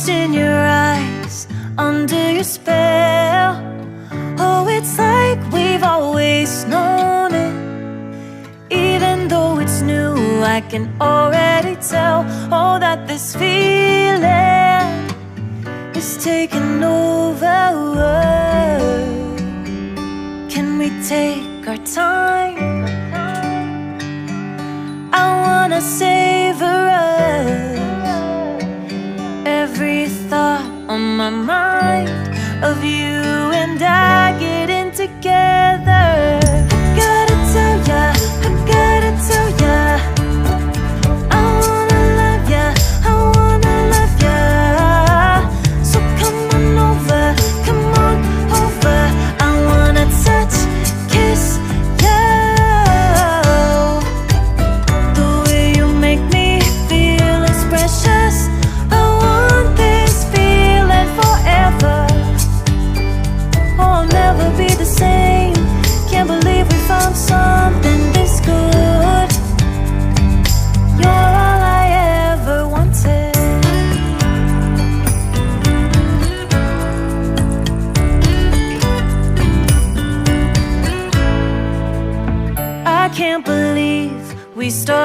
lost in your eyes, under your spell. Oh, it's like we've always known it. Even though it's new, I can already tell. Oh, that this feeling is taking over. Can we take our time? I wanna savor us. Every thought on my mind of you and I getting together. I gotta tell ya, I gotta tell ya, I wanna love ya, I wanna love ya. So come on over, come on over. I wanna touch, kiss ya. The way you make me feel is precious. I want this feeling forever. Oh, I'll never be the same. Can't believe we found something this good. You're all I ever wanted. I can't believe we started